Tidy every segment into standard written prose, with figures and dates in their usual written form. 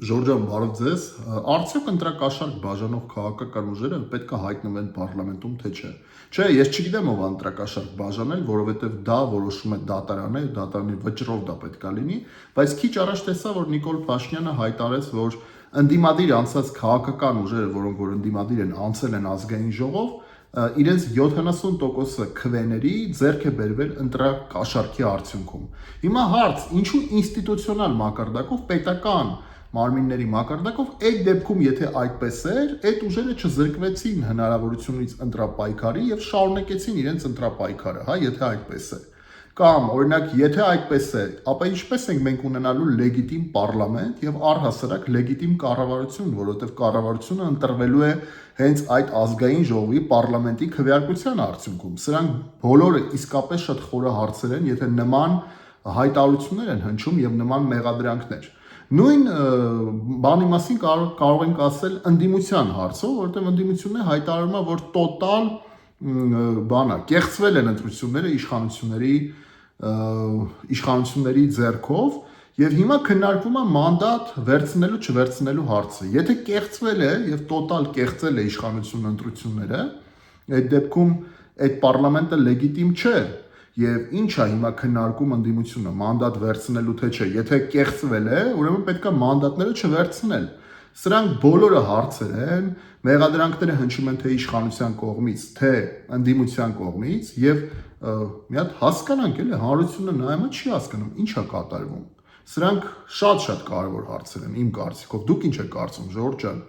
Ժորժան, բարև ձեզ։ Արդյոք ընտրակաշառք բաժանող քաղաքական ուժերը պետք է հայտնվեն պարլամենտում, թե չէ։ Չէ, ես չգիտեմ ով ընտրակաշառք բաժանել, որովհետև դա որոշում է դատարանը, դատարանի վճռով դա պետք է լինի, բայց քիչ առաջ տեսա, որ Նիկոլ Փաշինյանը հայտարարեց, որ ընդդիմադիր անցած քաղաքական ուժերը, որոնք որ ընդդիմադիր են, անցել են ազգային ժողով, իրենց 70% քվեների ձեռք է բերվել ընտրակաշառքի արդյունքում։ Հիմա հարց, ինչու ինստիտուցիոնալ մակարդակով պետական մարմինների մակարդակով այդ դեպքում եթե այդպես էր, այդ ուժերը չզրկվեցին հնարավորությունից ընտրապայքարի եւ շարունակեցին իրենց ընտրապայքարը, հա, եթե այդպես է։ Կամ օրինակ, եթե այդպես է, ապա ինչպես ենք մենք ունենալու լեգիտիմ պարլամենտ եւ առհասարակ լեգիտիմ կառավարություն, որովհետեւ կառավարությունը ընտրվելու է հենց այդ ազգային ժողովի պարլամենտի քվեարկության արդյունքում։ Սրանք բոլորը իսկապես շատ խորը հարցեր են, եթե նման հայտարարություններ են հնչում եւ նման մեղադրանքներ։ Նույն բանի մասին կարող ենք ասել ընդդիմության հարցով, որովհետև ընդդիմությունն է հայտարարում է, որ տոտալ կեղծվել են ընտրությունները իշխանությունների ձեռքով եւ հիմա քննարկվում է մանդատ վերցնելու չվերցնելու հարցը։ Եթե կեղծվել է եւ տոտալ կեղծել է իշխանությունը ընտրությունները, այդ դեպքում այդ պարլամենտը լեգիտիմ չէ։ Եվ ինչ է հիմա քննարկում ընդդիմությունը, մանդատ վերցնելու թե չէ, եթե կեղծվել է, ուրեմն պետք է մանդատները չվերցնել։ Սրանք բոլորը հարցեր են, մեղադրանքները հնչում են թե իշխանության կողմից, թե ընդդիմության կողմից, եւ մի հատ հասկանանք էլի, հանրությունը նայում է չի հասկանում, ինչ է կատարվում։ Սրանք շատ կարևոր հարցեր են իմ կարծիքով։ Դուք ինչ եք կարծում, Ժորժ ջան։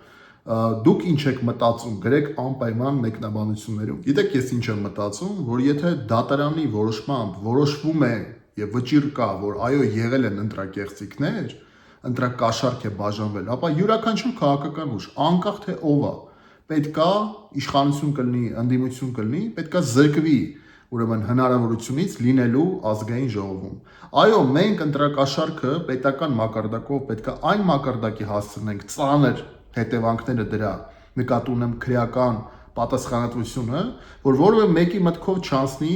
Դուք ինչ եք մտածում, գրեք անպայման մեկնաբանություններում։ Գիտեք, ես ինչ եմ մտածում, որ եթե դատարանի որոշմամբ որոշվում է եւ վճիռ կա, որ այո, եղել են ընտրակեղծիքներ, ընտրակաշառք է բաժանվել, ապա յուրաքանչյուր քաղաքական ուժ, անկախ թե ով է, պետքա իշխանություն կլինի, ընդդիմություն կլինի, պետքա զրկվի ուրեմն հնարավորությունից լինելու ազգային ժողովում։ Այո, մենք ընտրակաշառքը պետական մակարդակով պետքա այն մակարդակի հասցնենք ծանր հետևանքները դրա նկատի ունեմ քրեական պատասխանատվությունը, որ որևէ մեկի մտքով չանցնի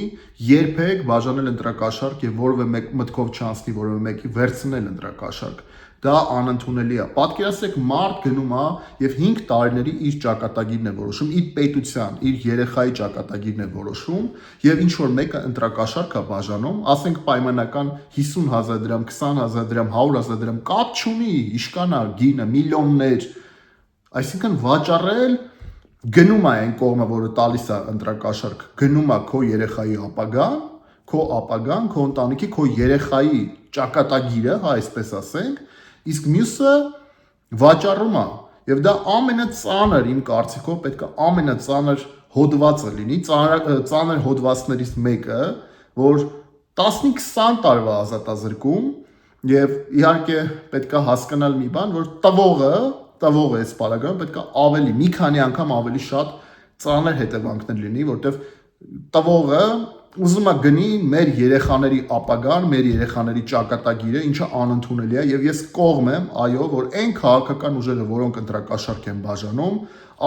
երբեք բաժանել ընտրակաշառք եւ որևէ մտքով չանցնի որևէ մեկի վերցնել ընտրակաշառք։ Դա անընդունելի է։ Պատկերացրեք, մարդ գնում է եւ 5 տարիների իր ճակատագիրն է որոշում, իր պետության, իր երեխայի ճակատագիրն է որոշում եւ ինչ որ մեկը ընտրակաշառք է բաժանում, ասենք պայմանական 50,000 դրամ, 20,000 դրամ, 100,000 դրամ, կապ չունի, իշկանա գինը, միլիոններ, այսինքն վաճառել գնում է այն կողմը, որը տալիս է ընտրակաշառք, գնում է քո երեխայի ապագան, քո ընտանիքի, քո երեխայի ճակատագիրը, հա, այսպես ասենք, իսկ մյուսը վաճառում է, եւ դա ամենածանր իմ կարծիքով պետք է ամենածանր հոդվածը լինի, ծանր հոդվածներից մեկը, որ 15-20 տարվա ազատազրկում եւ իհարկե պետք է հասկանալ մի բան, որ տվողը այս բaragam պետք է ավելի մի քանի անգամ ավելի շատ ծանր հետևանքներ լինի, որտեվ տվողը ուզում է գնի մեր երեխաների ապագան, մեր երեխաների ճակատագիրը, ինչը անընդունելի է եւ ես կողմ եմ, այո, որ այն քաղաքական ուժերը, որոնք ընտրակաշառք են բաժանում,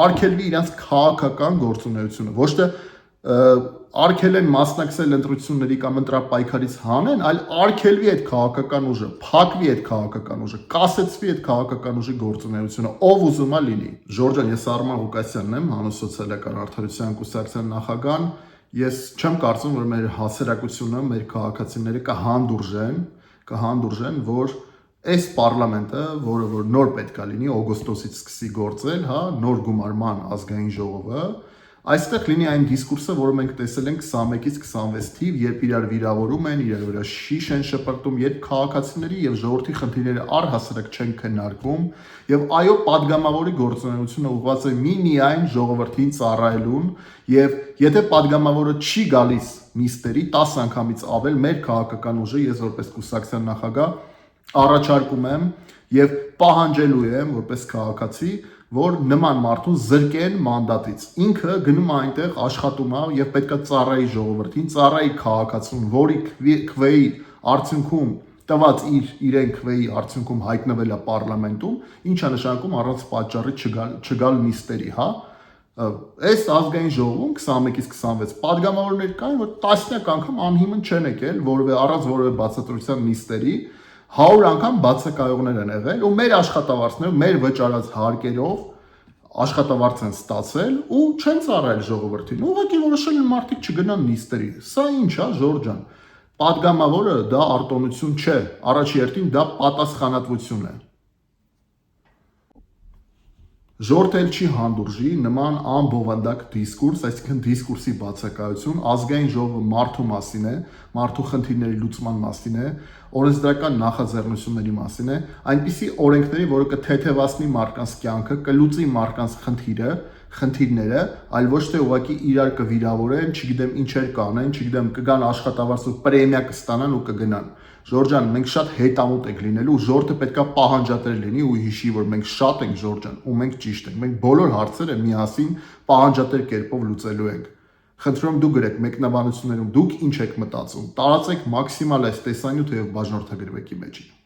արգելվի իրենց քաղաքական գործունեությունը, ոչ թե արգելեն մասնակցել ընտրությունների կամ ընտրապայքարից հանեն, այլ արգելվի այդ քաղաքական ուժը, փակվի այդ քաղաքական ուժը, կասեցվի այդ քաղաքական ուժի գործունեությունը, ով ուզում է լինի։ Ժորժ ջան, ես Արման Ղուկասյանն եմ, Հանուն սոցիալական արդարության կուսակցության նախագահ։ Ես չեմ կարծում, որ մեր հասարակությունը, մեր քաղաքացիները կհանդուրժեն, որ այս պարլամենտը, որը որ նոր պետք է լինի, օգոստոսից սկսի գործել, հա, նոր գումարման ազգային ժողովը, այստեղ լինի այն դիսկուրսը, որը մենք տեսել ենք 21-ից 26 թիվ, երբ իրար վիրավորում են, իրար վրա շիշ են շպրտում, երբ քաղաքացիների եւ ժողովրդի խնդիրները առհասարակ չեն քննարկվում, եւ այո, падգամավորի գործունեությունը ուղղված է միայն ժողովրդին ծառայելուն, եւ եթե падգամավորը չի գալիս նիստերի 10 անգամից ավել մեր քաղաքական ուժը, ես որպես կուսակցության նախագահ առաջարկում եմ եւ պահանջելու եմ որպես քաղաքացի, որ նման մարդուն զրկեն մանդատից։ Ինքը գնում է այնտեղ աշխատում է եւ պետքա ծառայի ժողովրդին, ծառայի քաղաքացուն, որի քվեի արդյունքում տված իրեն քվեի արդյունքում հայտնվել է պարլամենտում, ինչա նշանակում առանց պատճառի չգալ նիստերի, հա։ Այս ազգային ժողովում 21-ից 26 падգամավորներ կային, որ տասնյակ անգամ անհիմն չեն եկել, որևէ առանց որևէ բացատրության նիստերի, 100 անգամ բացակայողներ են եղել ու մեր աշխատավարձներով, մեր վճարած հարկերով աշխատավարձ են ստացել ու չեն ծառայել ժողովրդին։ Ուղղակի որոշել են մարդիկ չգնան նիստերի։ Սա ինչ է, Ժորժ ջան։ Պատգամավորը դա արտոնություն չէ, առաջի հերթին դա պատասխանատվություն է։ Ժորտել չի հանդուրժի նման անբովանդակ դիսկուրս, այսինքն դիսկուրսի բացակայություն, ազգային ժողովը մարդու մասին է, մարդու խնդիրների լուծման մասին է, օրենսդրական նախաձեռնությունների մասին է, այնպիսի օրենքների, որը կթեթևացնի մարդկանց կյանքը, կլուծի մարդկանց խնդիրները, այլ ոչ թե ուղղակի իրար կվիրավորեն, չգիտեմ ինչեր կանեն, չգիտեմ կգան աշխատավարձ ու պրեմիա կստանան ու կգնան։ Ժորժ ջան, մենք շատ հետամուտ ենք լինելու, ժողովուրդը պետքա պահանջատեր լինի ու հիշի, որ մենք շատ ենք, Ժորժ ջան, ու մենք ճիշտ ենք։ Մենք բոլոր հարցերը միասին պահանջատեր կերպով լուծելու ենք։ Խնդրում դուք գրեք մեկնաբանություններում դուք ինչ եք մտածում։ Տարածեք մաքսիմալ այս տեսանյութը եւ բաժնորդագրվեք ի մեջին։